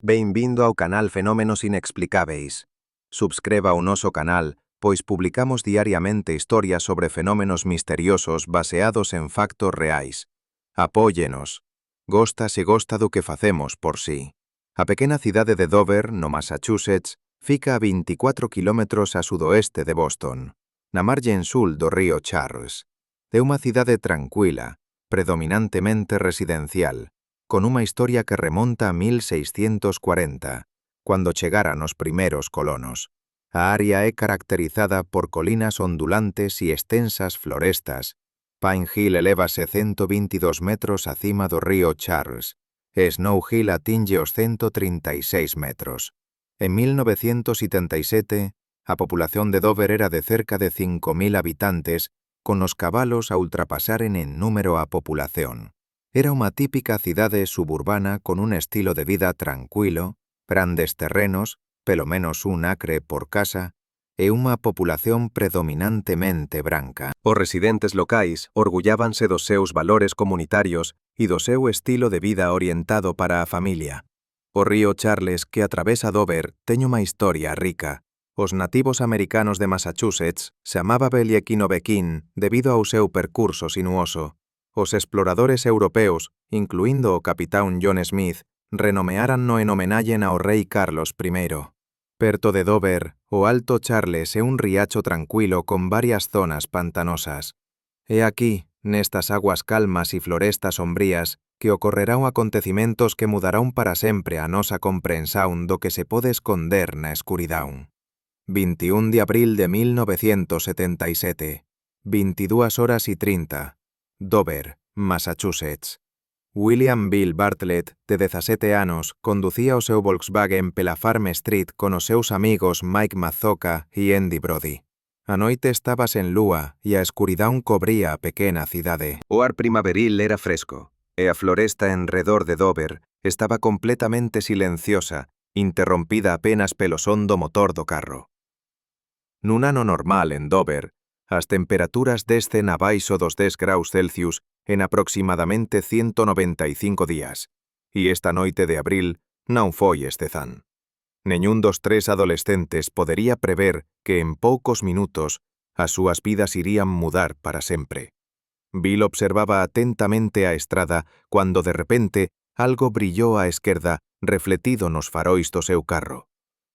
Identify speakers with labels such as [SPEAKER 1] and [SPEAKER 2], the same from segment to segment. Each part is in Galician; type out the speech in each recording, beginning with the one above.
[SPEAKER 1] Bem-vindo ao canal Fenómenos Inexplicáveis. Subscreva o noso canal, pois publicamos diariamente historias sobre fenómenos misteriosos baseados en factos reais. Apóyenos. Gosta se gosta do que facemos por si. A pequena cidade de Dover, no Massachusetts, fica a 24 kilómetros a sudoeste de Boston, na margen sul do río Charles. É unha cidade tranquila, predominantemente residencial, con unha historia que remonta a 1640, cando chegaran os primeiros colonos. A área é caracterizada por colinas ondulantes e extensas florestas. Pine Hill elévase 122 metros acima do río Charles, e Snow Hill atinge os 136 metros. En 1977, a población de Dover era de cerca de 5.000 habitantes, con os cabalos a ultrapasaren en número a populación. Era unha típica cidade suburbana con un estilo de vida tranquilo, grandes terrenos, pelo menos un acre por casa, e unha populación predominantemente branca. Os residentes locais orgullábanse dos seus valores comunitarios e do seu estilo de vida orientado para a familia. O río Charles que atravesa Dover ten unha historia rica. Os nativos americanos de Massachusetts chamaba Beliekinobequín debido ao seu percurso sinuoso. Os exploradores europeos, incluindo o capitán John Smith, renomeáranno en homenaxen ao rei Carlos I. Perto de Dover, o Alto Charles é un riacho tranquilo con varias zonas pantanosas. É aquí, nestas aguas calmas e florestas sombrías, que ocorrerán acontecimentos que mudarán para sempre a nosa comprensión do que se pode esconder na escuridão. 21 de abril de 1977, 22:30, Dover, Massachusetts. William Bill Bartlett, de 17 anos, conducía o seu Volkswagen pela Farm Street con os seus amigos Mike Mazzoca e Andy Brody. A noite estaba sen lúa e a escuridão cobría a pequena cidade. O ar primaveril era fresco, e a floresta en redor de Dover estaba completamente silenciosa, interrompida apenas pelo son do motor do carro. Nun ano normal en Dover, as temperaturas descen abaixo dos 10 graus Celsius en aproximadamente 195 días, e esta noite de abril non foi excepción. Neñún dos tres adolescentes podería prever que en poucos minutos as súas vidas irían mudar para sempre. Bill observaba atentamente a estrada cando de repente algo brillou á esquerda refletido nos farois do seu carro.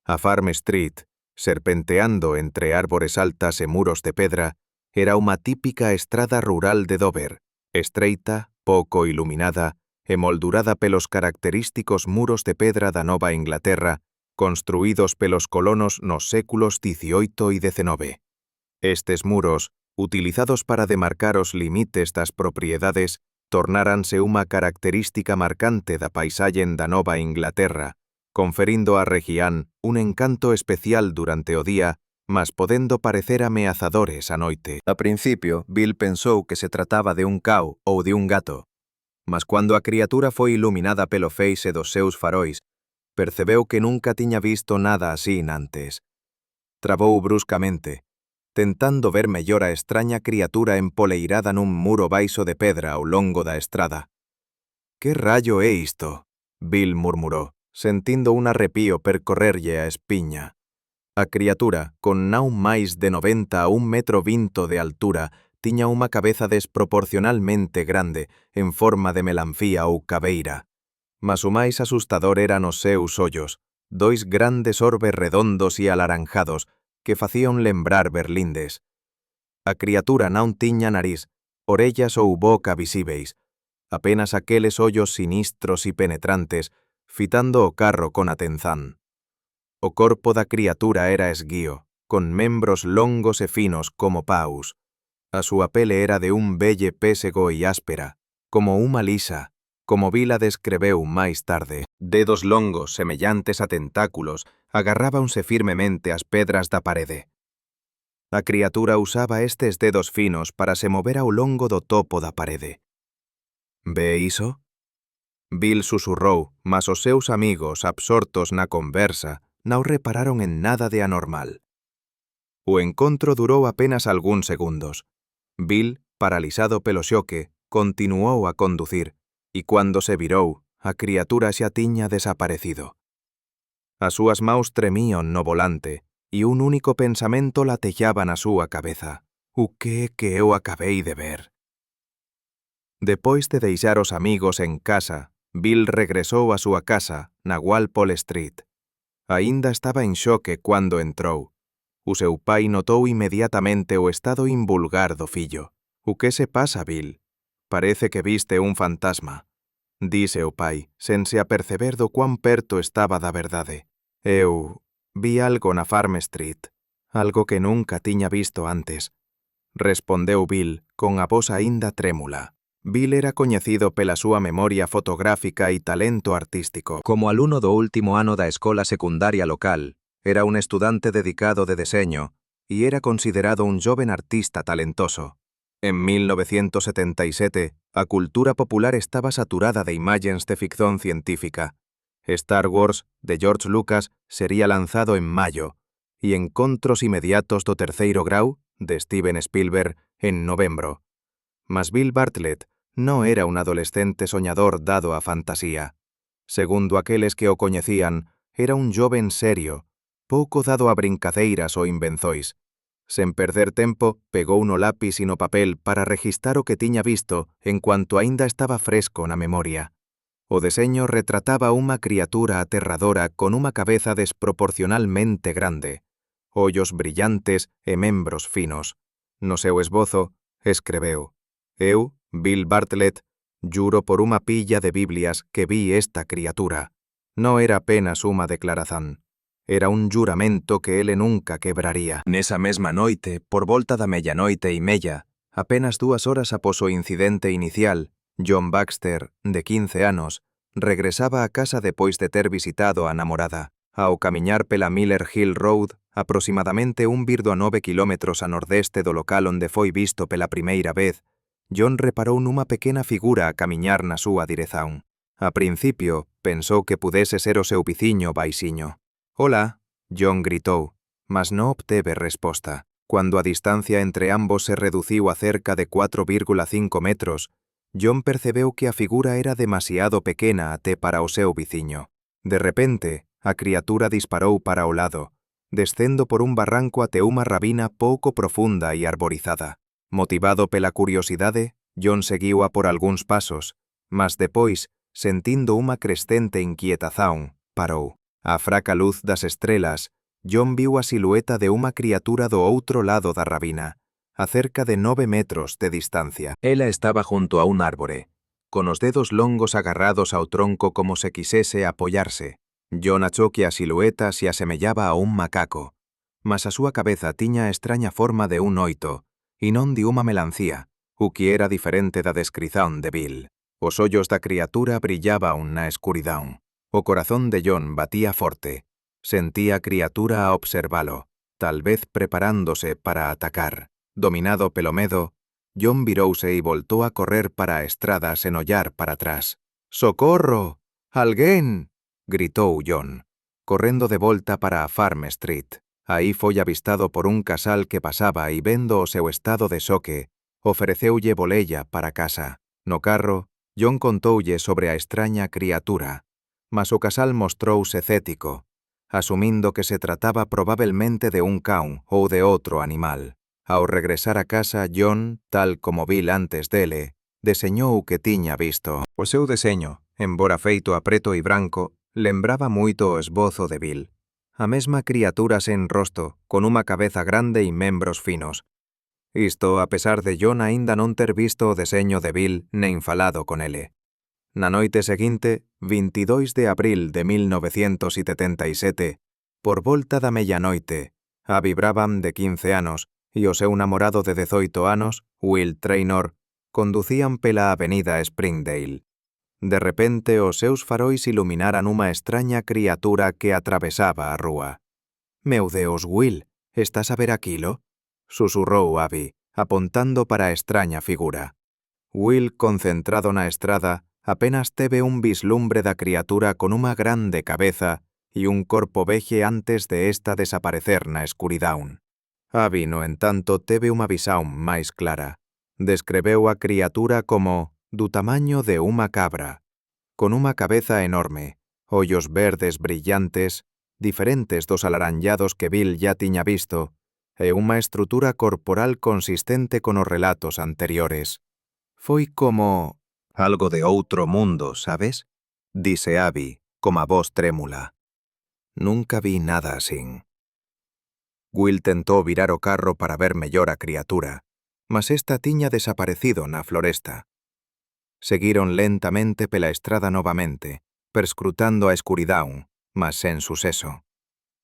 [SPEAKER 1] A Farm Street, serpenteando entre árbores altas e muros de pedra, era unha típica estrada rural de Dover, estreita, pouco iluminada e moldurada pelos característicos muros de pedra da Nova Inglaterra, construídos pelos colonos nos séculos XVIII e XIX. Estes muros, utilizados para demarcar os limites das propiedades, tornáranse unha característica marcante da paisaxen da Nova Inglaterra, conferindo á región un encanto especial durante o día, mas podendo parecer ameazadores á noite. A principio, Bill pensou que se trataba de un cao ou de un gato, mas cando a criatura foi iluminada pelo feixe dos seus farois, percebeu que nunca tiña visto nada así antes. Travou bruscamente, tentando ver mellor a extraña criatura empoleirada nun muro baixo de pedra ao longo da estrada. «Que rayo é isto?», Bill murmurou, sentindo un arrepío percorrerlle a espiña. A criatura, con non máis de 90 a 1,20 m de altura, tiña unha cabeza desproporcionalmente grande, en forma de melanfía ou caveira. Mas o máis asustador eran os seus ollos, dois grandes orbes redondos e alaranjados, que facían lembrar berlindes. A criatura non tiña nariz, orellas ou boca visíveis, apenas aqueles ollos sinistros e penetrantes, fitando o carro con atención. O corpo da criatura era esguío, con membros longos e finos como paus. A súa pele era de un velle pésego e áspera, como unha lisa, como Bill a descreveu máis tarde. Dedos longos, semellantes a tentáculos, agarrábanse firmemente ás pedras da parede. A criatura usaba estes dedos finos para se mover ao longo do topo da parede. «Ve iso?», Bill susurrou, mas os seus amigos, absortos na conversa, non repararon en nada de anormal. O encontro durou apenas algúns segundos. Bill, paralizado pelo xoque, continuou a conducir, e cando se virou, a criatura xa tiña desaparecido. As súas maus tremían no volante, e un único pensamento latellaban a súa cabeza. O que é que eu acabei de ver? Depois de deixar os amigos en casa, Bill regresou á súa casa, na Walpole Street. Aínda estaba en xoque cando entrou. O seu pai notou inmediatamente o estado invulgar do fillo. O que se pasa, Bill? Parece que viste un fantasma. Dise o pai, sense aperceber do cuán perto estaba da verdade. Eu vi algo na Farm Street, algo que nunca tiña visto antes. Respondeu Bill, con a voz aínda trémula. Bill era coñecido pela súa memoria fotográfica e talento artístico.
[SPEAKER 2] Como alumno do último ano da escola secundaria local, era un estudante dedicado de deseño e era considerado un joven artista talentoso. En 1977, a cultura popular estaba saturada de imaxes de ficción científica. Star Wars, de George Lucas, sería lanzado en maio, e Encontros inmediatos do terceiro grau, de Steven Spielberg, en novembro. Mas Bill Bartlett no era un adolescente soñador dado á fantasía. Segundo aqueles que o coñecían, era un joven serio, pouco dado a brincadeiras ou invenzois. Sen perder tempo, pegou no lápis e no papel para registrar o que tiña visto en cuanto aínda estaba fresco na memoria. O deseño retrataba unha criatura aterradora con unha cabeza desproporcionalmente grande, ollos brillantes e membros finos. No seu esbozo, escreveu: Eu, Bill Bartlett, juro por unha pilla de Biblias que vi esta criatura. Non era apenas unha declaración. Era un juramento que ele nunca quebraría. Nesa mesma noite, por volta da medianoite e media, apenas 2 horas após o incidente inicial, John Baxter, de 15 anos, regresaba a casa depois de ter visitado a namorada. Ao camiñar pela Miller Hill Road, aproximadamente 1,9 kilómetros a nordeste do local onde foi visto pela primeira vez, John reparou nunha pequena figura a camiñar na súa direzón. A principio, pensou que pudese ser o seu viciño baixiño. «Hola», John gritou, mas non obteve resposta. Cuando a distancia entre ambos se reduciu a cerca de 4,5 metros, John percebeu que a figura era demasiado pequena até para o seu viciño. De repente, a criatura disparou para o lado, descendo por un barranco até unha ravina pouco profunda e arborizada. Motivado pela curiosidade, John seguiu a por algúns pasos, mas depois, sentindo unha crescente inquietazón, parou. Á fraca luz das estrelas, John viu a silueta de unha criatura do outro lado da ravina, a cerca de 9 metros de distancia. Ela estaba junto a un árbore, con os dedos longos agarrados ao tronco como se quisese apoyarse. John achou que a silueta se asemellaba a un macaco, mas a súa cabeza tiña a extraña forma de un oito, e non de unha melancía, o que era diferente da descrición de Bill. Os ollos da criatura brillaban na escuridão. O corazón de John batía forte. Sentía a criatura a observalo, tal vez preparándose para atacar. Dominado pelo medo, John virouse e voltou a correr para a estrada sen ollar para atrás. «Socorro! Alguén!» gritou John, correndo de volta para a Farm Street. Aí foi avistado por un casal que pasaba e vendo o seu estado de xoque, ofreceulle bolella para casa. No carro, John contoulle sobre a extraña criatura, mas o casal mostrouse cético, asumindo que se trataba probablemente de un cão ou de outro animal. Ao regresar a casa, John, tal como Bill antes dele, deseñou o que tiña visto. O seu deseño, embora feito a preto e branco, lembraba moito o esbozo de Bill. A mesma criatura sen rosto, con unha cabeza grande e membros finos. Isto a pesar de John aínda non ter visto o deseño de Bill nen falado con ele. Na noite seguinte, 22 de abril de 1977, por volta da medianoite, Abby Brabham, de 15 anos, e o seu namorado de 18 anos, Will Traynor, conducían pela avenida Springdale. De repente, os seus farois iluminaran unha extraña criatura que atravesaba a rúa. «Meu Deus, Will, estás a ver aquilo?» susurrou Abby, apontando para a extraña figura. Will, concentrado na estrada, apenas teve un vislumbre da criatura con unha grande cabeza e un corpo vexe antes de esta desaparecer na escuridão. Abby, no entanto, teve unha visão máis clara. Descreveu a criatura como do tamaño de unha cabra, con unha cabeza enorme, ollos verdes brillantes,
[SPEAKER 1] diferentes dos alaranllados que Bill ya tiña visto, e unha estrutura corporal consistente con os relatos anteriores. Foi como...
[SPEAKER 2] Algo de outro mundo, sabes? Dice Abby, con a voz trémula.
[SPEAKER 1] Nunca vi nada así. Will tentou virar o carro para ver mellor a criatura, mas esta tiña desaparecido na floresta. Seguiron lentamente pela estrada novamente, perscrutando a escuridão, mas sen suceso.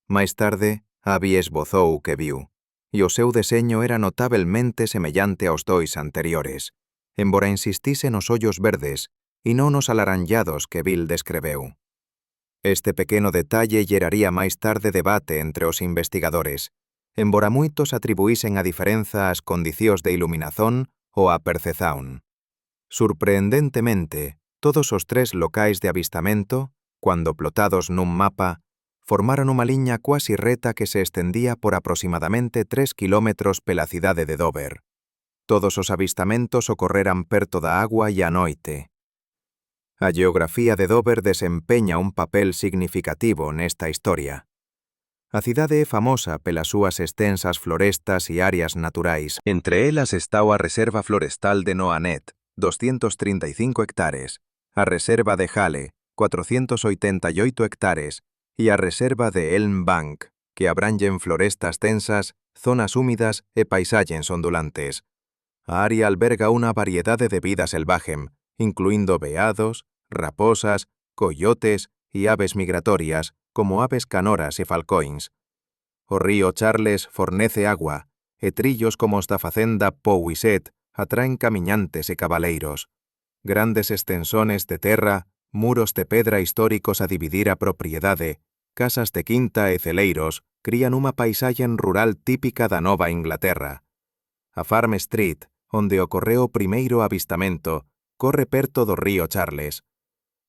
[SPEAKER 1] Máis tarde, Abby esbozou o que viu, e o seu deseño era notabelmente semellante aos dois anteriores, embora insistise nos ollos verdes e non nos alaranllados que Bill descreveu. Este pequeno detalle xeraría máis tarde debate entre os investigadores, embora moitos atribuísen a diferenza ás condicións de iluminación ou a percepción. Surpreendentemente, todos os tres locais de avistamento, cuando plotados nun mapa, formaron unha liña cuasi reta que se estendía por aproximadamente 3 kilómetros pela cidade de Dover. Todos os avistamentos ocorreran perto da agua e á noite. A geografía de Dover desempeña un papel significativo nesta historia. A cidade é famosa pelas súas extensas florestas e áreas naturais.
[SPEAKER 2] Entre elas está a Reserva Florestal de Noanet, 235 hectares, a Reserva de Hale, 488 hectares, e a Reserva de Elm Bank, que abrangen florestas tensas, zonas húmidas e paisaxes ondulantes. A área alberga unha variedade de vida selvaje, incluindo veados, raposas, coyotes e aves migratorias, como aves canoras e falcóns. O río Charles fornece agua, e trillos como os da facenda Powysett atraen camiñantes e cabaleiros. Grandes extensones de terra, muros de pedra históricos a dividir a propiedade, casas de quinta e celeiros crían unha paisaxe rural típica da Nova Inglaterra. A Farm Street, onde ocorreu o primeiro avistamento, corre perto do río Charles.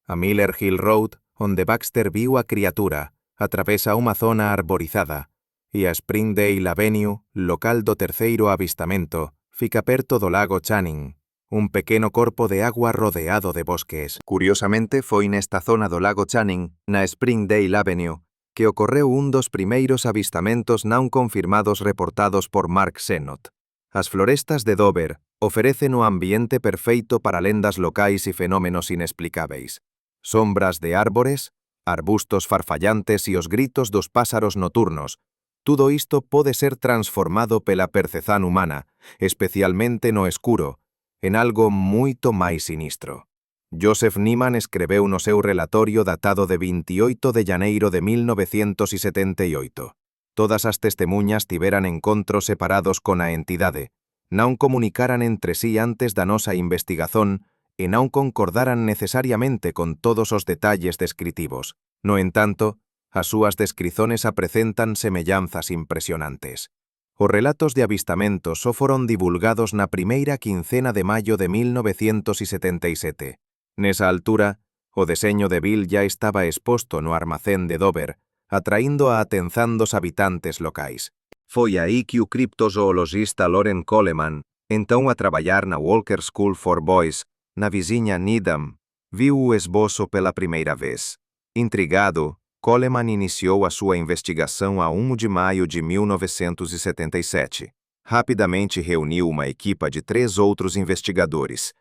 [SPEAKER 2] A Miller Hill Road, onde Baxter viu a criatura, atravesa unha zona arborizada, e a Springdale Avenue, local do terceiro avistamento, fica perto do lago Channing, un pequeno corpo de agua rodeado de bosques. Curiosamente, foi nesta zona do lago Channing, na Springdale Avenue, que ocorreu un dos primeiros avistamentos non confirmados reportados por Mark Sennott. As florestas de Dover ofrecen o ambiente perfeito para lendas locais e fenómenos inexplicáveis. Sombras de árbores, arbustos farfallantes e os gritos dos pásaros noturnos. Tudo isto pode ser transformado pela percepción humana, especialmente no escuro, en algo moito máis sinistro. Joseph Niemann escreveu no seu relatorio datado de 28 de janeiro de 1978. Todas as testemuñas tiveran encontros separados con a entidade, non comunicaran entre sí antes da nosa investigación e non concordaran necesariamente con todos os detalles descritivos. No entanto, as súas descrizones apresentan semellanzas impresionantes. Os relatos de avistamento só foron divulgados na primeira quincena de maio de 1977. Nesa altura, o deseño de Bill ya estaba exposto no armacén de Dover, atraindo a atención dos habitantes locais. Foi aí que o criptozoologista Loren Coleman, entón a traballar na Walker School for Boys, na vizinha Needham, viu o esboço pela primeira vez. Intrigado, Coleman iniciou a sua investigação a 1 de maio de 1977. Rapidamente reuniu uma equipa de 3 outros investigadores,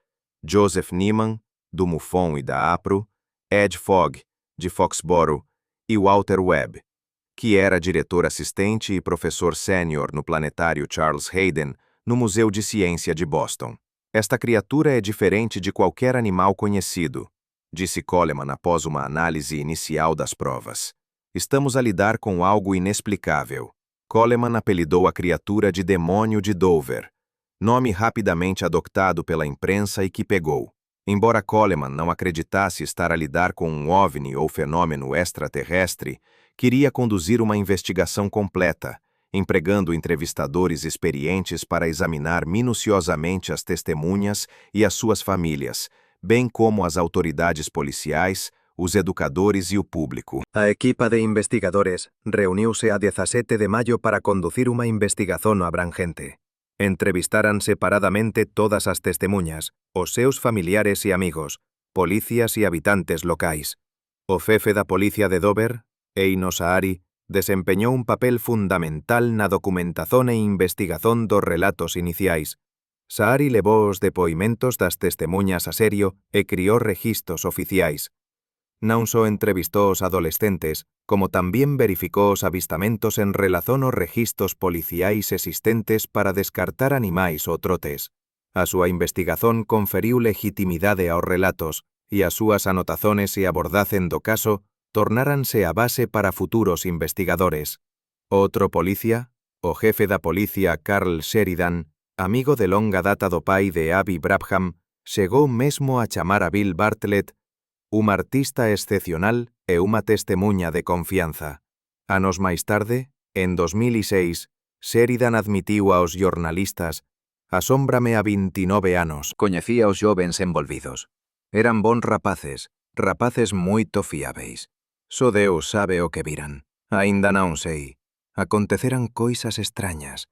[SPEAKER 2] Joseph Niemann, do MUFON e da APRO, Ed Fogg, de Foxborough, e Walter Webb, que era diretor assistente e professor sênior no planetário Charles Hayden, no Museu de Ciência de Boston. Esta criatura é diferente de qualquer animal conhecido, disse Coleman após uma análise inicial das provas. Estamos a lidar com algo inexplicável. Coleman apelidou a criatura de Demônio de Dover, nome rapidamente adotado pela imprensa e que pegou. Embora Coleman não acreditasse estar a lidar com um OVNI ou fenômeno extraterrestre, queria conduzir uma investigação completa, empregando entrevistadores experientes para examinar minuciosamente as testemunhas e as suas famílias, bem como as autoridades policiais, os educadores e o público. A equipa de investigadores reuniu-se a 17 de maio para conducir uma investigação abrangente. Entrevistaran separadamente todas as testemunhas, os seus familiares e amigos, policías e habitantes locais. O jefe da Policía de Dover, Eino Saari desempeñou un papel fundamental na documentación e investigación dos relatos iniciais. Saari levou os depoimentos das testemuñas a serio e criou registros oficiais. Non só entrevistou os adolescentes, como tamén verificou os avistamentos en relación aos registros policiais existentes para descartar animais ou trotes. A súa investigación conferiu legitimidade aos relatos e as súas anotazones e abordazen do caso tornáranse a base para futuros investigadores. Outro policía, o jefe da policía Carl Sheridan, amigo de longa data do pai de Abby Brabham, chegou mesmo a chamar a Bill Bartlett un artista excepcional e unha testemuña de confianza. Anos máis tarde, en 2006, Sheridan admitiu aos jornalistas: "Asómbrame a 29 anos. Coñecía os jovens envolvidos. Eran bons rapaces moito fiábeis. Só Deus sabe o que viran. Aínda non sei. Aconteceran coisas extrañas."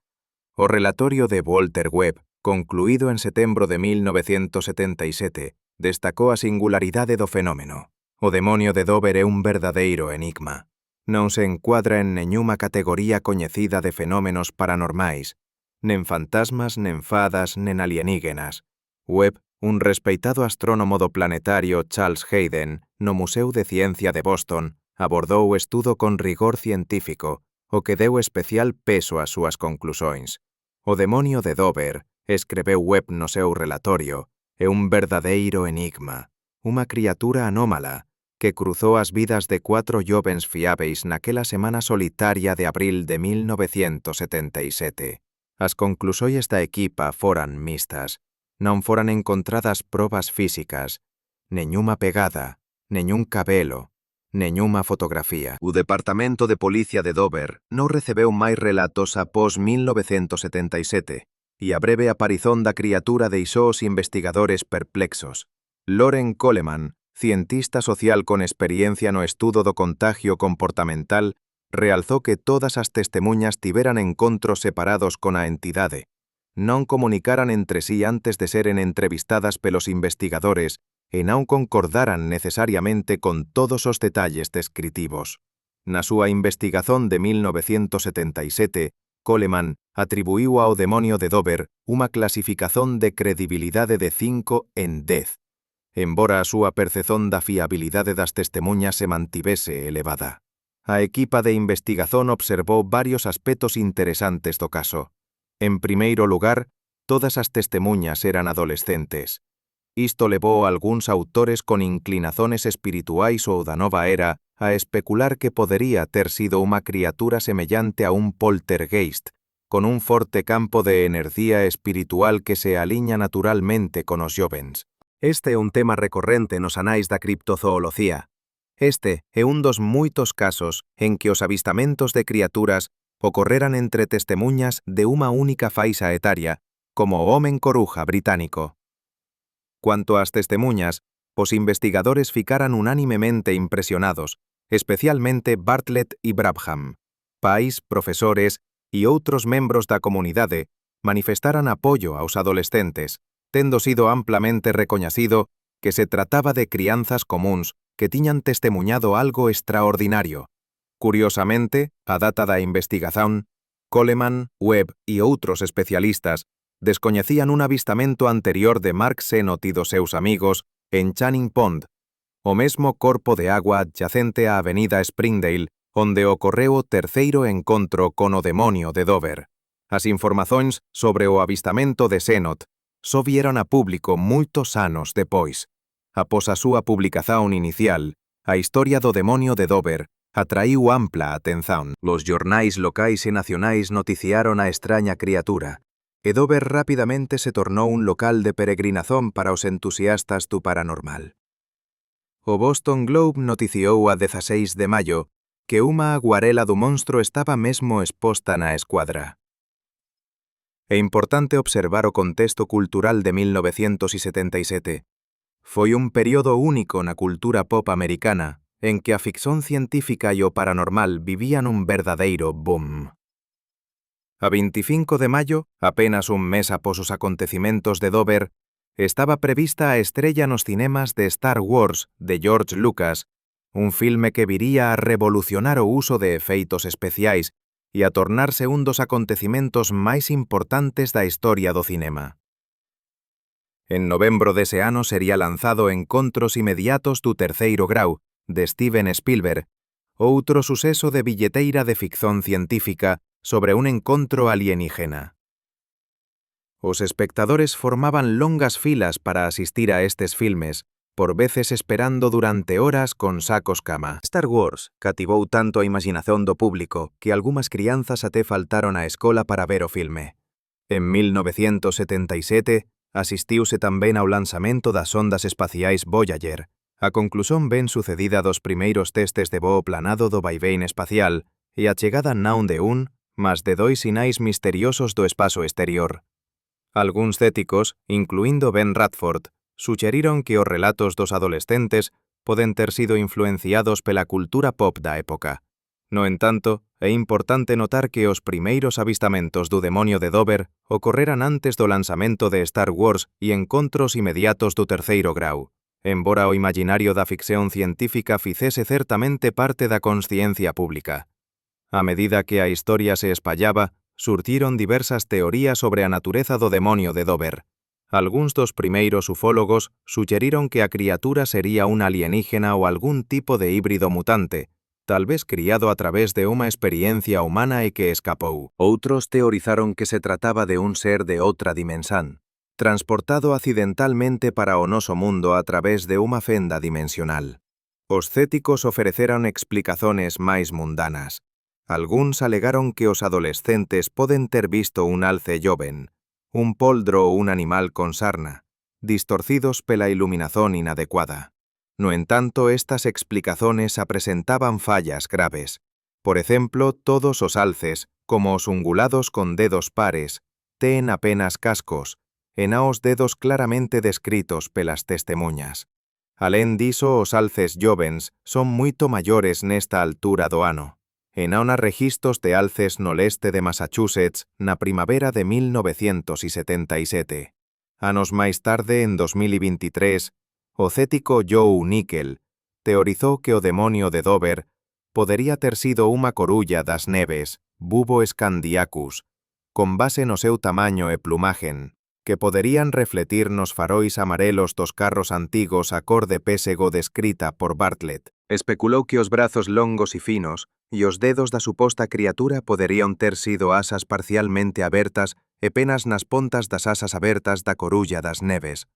[SPEAKER 2] O relatorio de Walter Webb, concluído en setembro de 1977, destacou a singularidade do fenómeno. O demonio de Dover é un verdadeiro enigma. Non se encuadra en neñuma categoría coñecida de fenómenos paranormais, nen fantasmas, nen fadas, nen alienígenas. Webb, un respeitado astrónomo do planetario Charles Hayden, no Museu de Ciencia de Boston, abordou o estudo con rigor científico, o que deu especial peso ás súas conclusións. O demonio de Dover, escreveu Webb no seu relatorio, é un verdadeiro enigma, unha criatura anómala que cruzou as vidas de 4 jovens fiábeis naquela semana solitaria de abril de 1977. As conclusións da equipa foran mixtas. Non foran encontradas probas físicas, neñuma pegada, neñún cabelo, neñuma fotografía. O Departamento de Policía de Dover non recebeu máis relatos após 1977, e a breve aparición da criatura deixou os investigadores perplexos. Loren Coleman, cientista social con experiencia no estudo do contagio comportamental, realzou que todas as testemuñas tiveran encontros separados con a entidade. Non comunicaran entre sí antes de seren entrevistadas pelos investigadores e non concordaran necesariamente con todos os detalles descritivos. Na súa investigación de 1977, Coleman atribuiu ao demonio de Dover unha clasificación de credibilidade de 5 en 10, embora a súa percepción da fiabilidade das testemuñas se mantivese elevada. A equipa de investigación observou varios aspectos interesantes do caso. En primeiro lugar, todas as testemuñas eran adolescentes. Isto levou a algúns autores con inclinazones espirituais ou da nova era a especular que podería ter sido unha criatura semellante a un poltergeist, con un forte campo de enerxía espiritual que se aliña naturalmente con os jovens. Este é un tema recorrente nos anais da criptozoología. Este é un dos moitos casos en que os avistamentos de criaturas ocorreran entre testemuñas de unha única faixa etaria, como o homen coruja británico. Cuanto ás testemuñas, os investigadores ficaran unánimemente impresionados, especialmente Bartlett e Brabham. Pais, profesores e outros membros da comunidade manifestaran apoio aos adolescentes, tendo sido amplamente recoñecido que se trataba de crianzas comúns que tiñan testemuñado algo extraordinario. Curiosamente, a data da investigación, Coleman, Webb e outros especialistas descoñecían un avistamento anterior de Mark Sennott e dos seus amigos en Channing Pond, o mesmo corpo de agua adyacente á avenida Springdale, onde ocorreu o terceiro encontro con o demonio de Dover. As informacións sobre o avistamento de Sennott só vieron a público moitos anos depois. Após a súa publicación inicial, a historia do demonio de Dover atraíu ampla atención. Los jornais locais e nacionais noticiaron a extraña criatura, e Dover rapidamente se tornou un local de peregrinazón para os entusiastas do paranormal. O Boston Globe noticiou a 16 de maio que unha aguarela do monstro estaba mesmo exposta na escuadra. É importante observar o contexto cultural de 1977. Foi un período único na cultura pop americana, en que a ficción científica e o paranormal vivían un verdadeiro boom. A 25 de maio, apenas un mes após os acontecimentos de Dover, estaba prevista a estrella nos cinemas de Star Wars de George Lucas,
[SPEAKER 1] un filme que viría a revolucionar o uso de efeitos especiais e a tornarse un dos acontecimentos máis importantes da historia do cinema. En novembro dese ano sería lanzado Encontros Inmediatos do Terceiro Grau, de Steven Spielberg, outro suceso de billeteira de ficción científica sobre un encontro alienígena. Os espectadores formaban longas filas para asistir a estes filmes, por veces esperando durante horas con sacos cama.
[SPEAKER 2] Star Wars cativou tanto a imaginación do público que algunhas crianzas até faltaron á escola para ver o filme. En 1977, asistiuse tamén ao lanzamento das sondas espaciais Voyager, a conclusión ben sucedida dos primeiros testes de voo planado do vaivén espacial e a chegada non de un, mas de dois sinais misteriosos do espazo exterior. Algúns céticos, incluindo Ben Radford, suxeriron que os relatos dos adolescentes poden ter sido influenciados pela cultura pop da época. No entanto, é importante notar que os primeiros avistamentos do demonio de Dover ocorreran antes do lanzamento de Star Wars e Encontros Inmediatos do Terceiro Grau, embora o imaginario da ficción científica ficese certamente parte da consciencia pública. A medida que a historia se espallaba, surtiron diversas teorías sobre a natureza do demonio de Dover. Algúns dos primeiros ufólogos suxeriron que a criatura sería un alienígena ou algún tipo de híbrido mutante, tal vez criado a través de unha experiencia humana e que escapou. Outros teorizaron que se trataba de un ser de outra dimensán, transportado accidentalmente para o noso mundo a través de unha fenda dimensional. Os céticos ofreceron explicaciones máis mundanas. Algúns alegaron que os adolescentes poden ter visto un alce joven, un poldro ou un animal con sarna, distorcidos pela iluminación inadecuada. No entanto, estas explicaciones presentaban fallas graves. Por ejemplo, todos os alces, como os ungulados con dedos pares, ten apenas cascos, e na os dedos claramente descritos pelas testemunhas. Alén diso, os alces jovens son moito maiores nesta altura do ano. E non há registros de alces no leste de Massachusetts na primavera de 1977. Anos máis tarde, en 2023, o cético Joe Nickel teorizou que o demonio de Dover podería ter sido unha corulla das neves, Bubo scandiacus, con base no seu tamaño e plumagen, que poderían refletir nos faróis amarelos dos carros antigos a cor de pésego descrita por Bartlett. Especulou que os brazos longos e finos e os dedos da suposta criatura poderían ter sido asas parcialmente abertas e penas nas pontas das asas abertas da corulla das neves.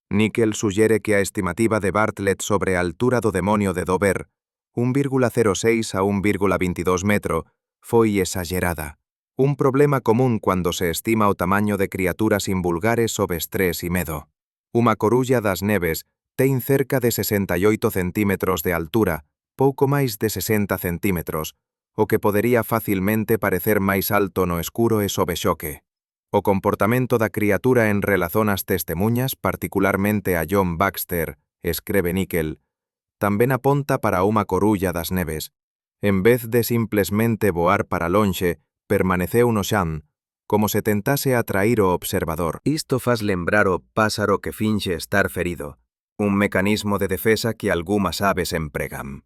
[SPEAKER 2] Nickel suxere que a estimativa de Bartlett sobre a altura do demonio de Dover, 1,06 a 1,22 metro, foi exagerada. Un problema común cando se estima o tamaño de criaturas invulgares sob estrés e medo. Unha corulla das neves ten cerca de 68 centímetros de altura, pouco máis de 60 centímetros, o que podería facilmente parecer máis alto no escuro e sob xoque. O comportamento da criatura en relación ás testemuñas, particularmente a John Baxter, escreve Nickel, tamén aponta para unha corulla das neves. En vez de simplesmente voar para lonxe, permaneceu no xan, como se tentase atrair o observador. Isto faz lembrar o pásaro que finxe estar ferido, un mecanismo de defesa que algunhas aves empregan.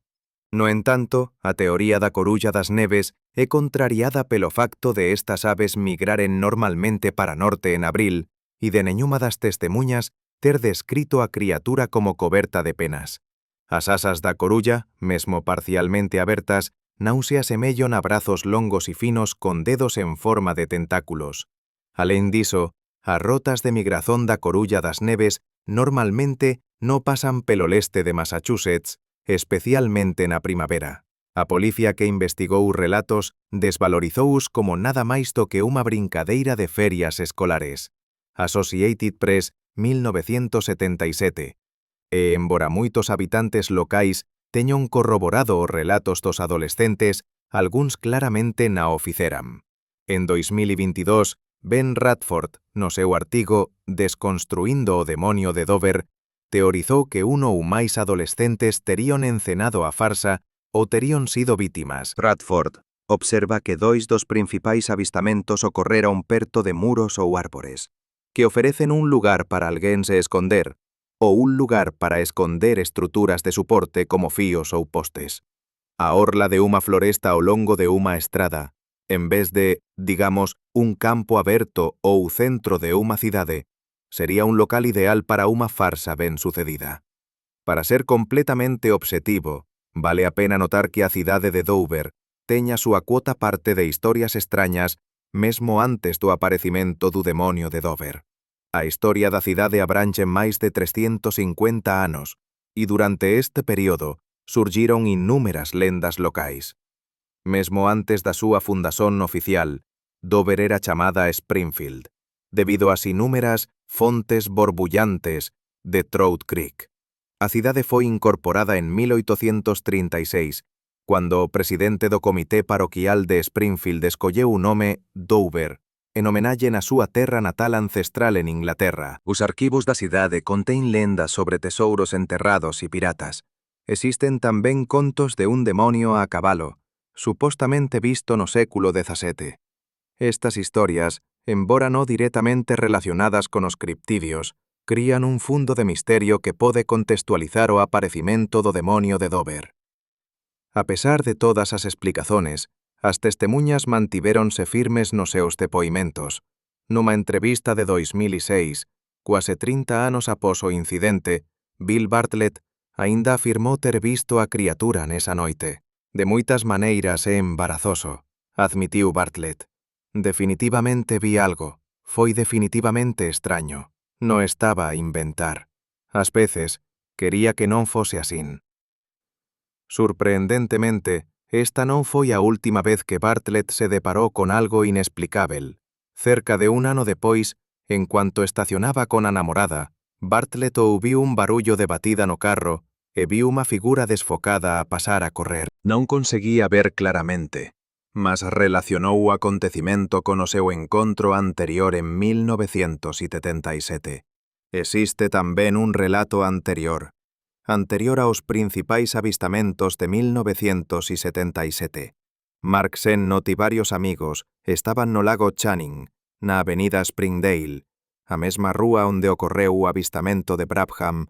[SPEAKER 2] No entanto, a teoría da corulla das neves é contrariada pelo facto de estas aves migraren normalmente para norte en abril e de neñuma das testemuñas ter descrito a criatura como coberta de penas. As asas da corulla, mesmo parcialmente abertas, non se asemellon a brazos longos e finos con dedos en forma de tentáculos. Alén diso, as rotas de migración da corulla das neves normalmente non pasan pelo leste de Massachusetts, especialmente na primavera. A policía que investigou os relatos desvalorizouos como nada máis do que unha brincadeira de ferias escolares. Associated Press, 1977. E embora moitos habitantes locais teñon corroborado os relatos dos adolescentes, algúns claramente na o ficeran. En 2022, Ben Radford, no seu artigo Desconstruindo o demonio de Dover, teorizou que un ou máis adolescentes terían encenado a farsa ou terían sido vítimas. Radford observa que dois dos principais avistamentos ocorreron perto de muros ou árbores, que ofrecen un lugar para alguén se esconder, o un lugar para esconder estruturas de soporte como fíos ou postes. A orla de unha floresta ao longo de unha estrada, en vez de, digamos, un campo aberto ou centro de unha cidade, sería un local ideal para unha farsa ben sucedida. Para ser completamente obxectivo, vale a pena notar que a cidade de Dover teña súa cuota parte de historias extrañas mesmo antes do aparecimento do demonio de Dover. A historia da cidade abranche máis de 350 anos, e durante este período surgiron innúmeras lendas locais. Mesmo antes da súa fundación oficial, Dover era chamada Springfield, debido ás inúmeras fontes borbullantes de Trout Creek. A cidade foi incorporada en 1836, cando o presidente do Comité Paroquial de Springfield escolleu o nome Dover, en homenaxe na súa terra natal ancestral en Inglaterra. Os arquivos da cidade contén lendas sobre tesouros enterrados e piratas. Existen tamén contos de un demonio a cabalo, supostamente visto no século XVII. Estas historias, embora no directamente relacionadas con os criptidios, crían un fundo de misterio que pode contextualizar o aparecimento do demonio de Dover. A pesar de todas as explicazones, as testemuñas mantivéronse firmes nos seus depoimentos. Numa entrevista de 2006, quase 30 anos após o incidente, Bill Bartlett aínda afirmou ter visto a criatura nesa noite. De moitas maneiras é embarazoso, admitiu Bartlett. Definitivamente vi algo. Foi definitivamente extraño. No estaba a inventar. Ás veces, quería que non fose asín. Sorprendentemente, esta non foi a última vez que Bartlett se deparou con algo inexplicável. Cerca de un ano depois, en cuanto estacionaba con a namorada, Bartlett ouviu un barullo de batida no carro e viu unha figura desfocada a pasar a correr. Non conseguía ver claramente, mas relacionou o acontecimento con o seu encontro anterior en 1977. Existe tamén un relato anterior aos principais avistamentos de 1977. Mark Sennott e varios amigos estaban no lago Channing, na avenida Springdale, a mesma rúa onde ocorreu o avistamento de Brabham,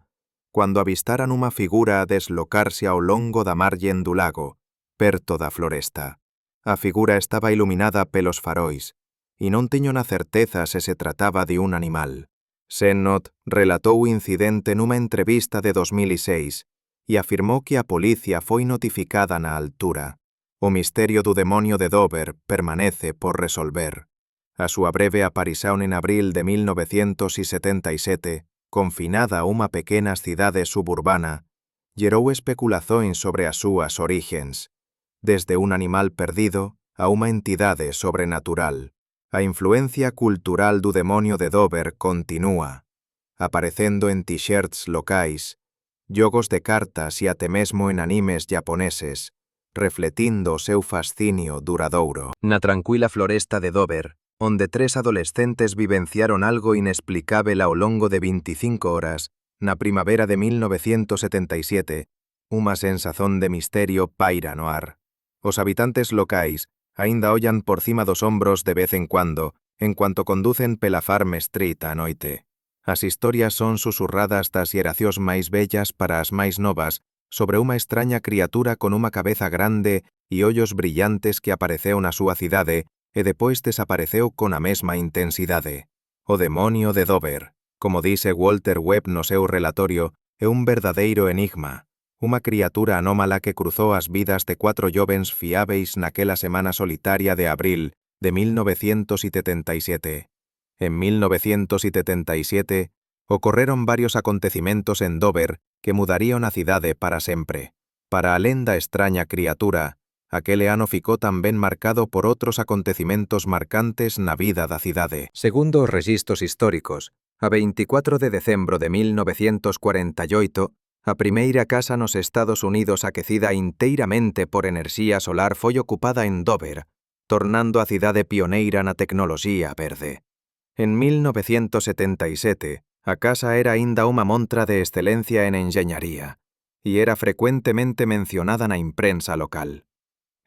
[SPEAKER 2] cando avistaran unha figura a deslocarse ao longo da margen do lago, perto da floresta. A figura estaba iluminada pelos farois, e non teño na certeza se se trataba de un animal. Sennott relatou o incidente nunha entrevista de 2006 e afirmou que a policía foi notificada na altura. O misterio do demonio de Dover permanece por resolver. A súa breve aparición en abril de 1977, confinada a unha pequena cidade suburbana, gerou especulacións sobre as súas orixens, desde un animal perdido a unha entidade sobrenatural. A influencia cultural do demonio de Dover continúa, aparecendo en t-shirts locais, xogos de cartas e até mesmo en animes japoneses, refletindo o seu fascinio duradouro. Na tranquila floresta de Dover, onde 3 adolescentes vivenciaron algo inexplicável ao longo de 25 horas, na primavera de 1977, unha sensazón de misterio paira no ar. Os habitantes locais aínda ollan por cima dos hombros de vez en cuanto conducen pela Farm Street á noite. As historias son susurradas das xeracións máis vellas para as máis novas sobre unha extraña criatura con unha cabeza grande e ollos brillantes que apareceu na súa cidade e depois desapareceu con a mesma intensidade. O demonio de Dover, como dice Walter Webb no seu relatorio, é un verdadeiro enigma. Unha criatura anómala que cruzou as vidas de 4 jovens fiáveis naquela semana solitaria de abril de 1977. En 1977, ocorreron varios acontecimentos en Dover que mudarían a cidade para sempre. Para a lenda extraña criatura, aquele ano ficou tamén marcado por outros acontecimentos marcantes na vida da cidade. Segundo os rexistros históricos, a 24 de decembro de 1948, a primeira casa nos Estados Unidos aquecida inteiramente por enerxía solar foi ocupada en Dover, tornando a cidade pioneira na tecnoloxía verde. En 1977, a casa era aínda unha montra de excelencia en enxeñaría, e era frecuentemente mencionada na imprensa local.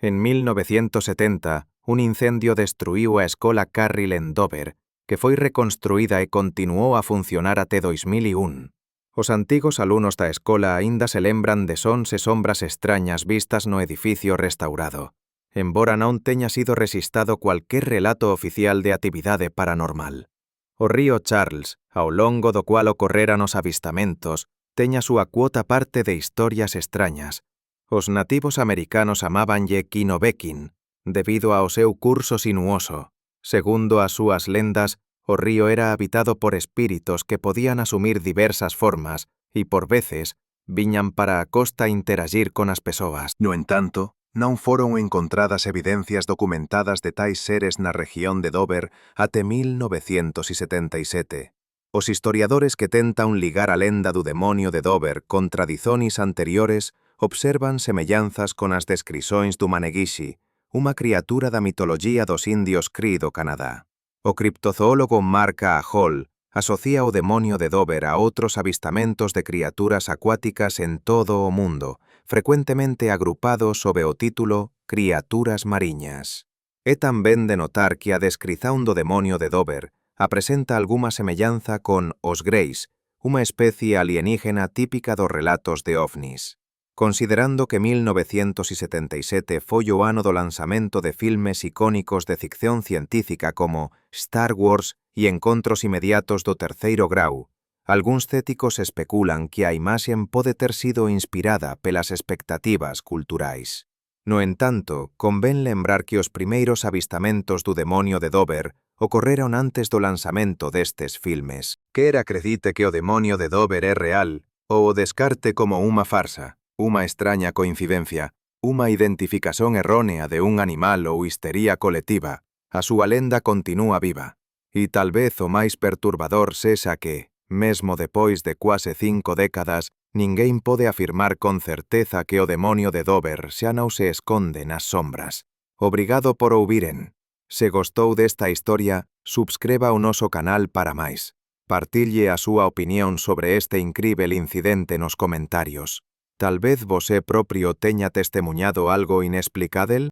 [SPEAKER 2] En 1970, un incendio destruíu a escola Carrill en Dover, que foi reconstruída e continuou a funcionar até 2001.
[SPEAKER 1] Os antigos alunos da escola aínda se lembran de sons e sombras extrañas vistas no edificio restaurado, embora non teña sido resistado cualquier relato oficial de actividade paranormal. O río Charles, ao longo do cual ocorreran os avistamentos, teña súa cuota parte de historias extrañas. Os nativos americanos amábanlle Quinobekin, debido ao seu curso sinuoso. Segundo as súas lendas, o río era habitado por espíritos que podían asumir diversas formas e, por veces, viñan para a costa interagir con as persoas.
[SPEAKER 2] No entanto, non foron encontradas evidencias documentadas de tais seres na región de Dover até 1977. Os historiadores que tentan ligar a lenda do demonio de Dover con tradizones anteriores observan semellanzas con as descrições do Manegishi, unha criatura da mitoloxía dos indios Cree do Canadá. O criptozoólogo Mark A. Hall asocia o demonio de Dover a outros avistamentos de criaturas acuáticas en todo o mundo, frecuentemente agrupados sob o título Criaturas mariñas. É tamén de notar que a descrición do demonio de Dover apresenta algunha semellanza con os Greys, unha especie alienígena típica dos relatos de ovnis. Considerando que 1977 foi o ano do lanzamento de filmes icónicos de ficción científica como Star Wars e Encontros inmediatos do terceiro grau, algúns céticos especulan que a imaxe pode ter sido inspirada pelas expectativas culturais. No entanto, convén lembrar que os primeiros avistamentos do demonio de Dover ocorreron antes do lanzamento destes filmes. Quer acredite que o demonio de Dover é real ou o descarte como unha farsa, unha extraña coincidencia, unha identificación errónea de un animal ou histería colectiva, a súa lenda continúa viva. E tal vez o máis perturbador sexa que, mesmo depois de quase 5 décadas, ninguén pode afirmar con certeza que o demonio de Dover xa non se esconde nas sombras. Obrigado por ouviren. Se gostou desta historia, subscriba o noso canal para máis. Partille a súa opinión sobre este incrível incidente nos comentarios. Tal vez você propio teña testemuñado algo inexplicábel?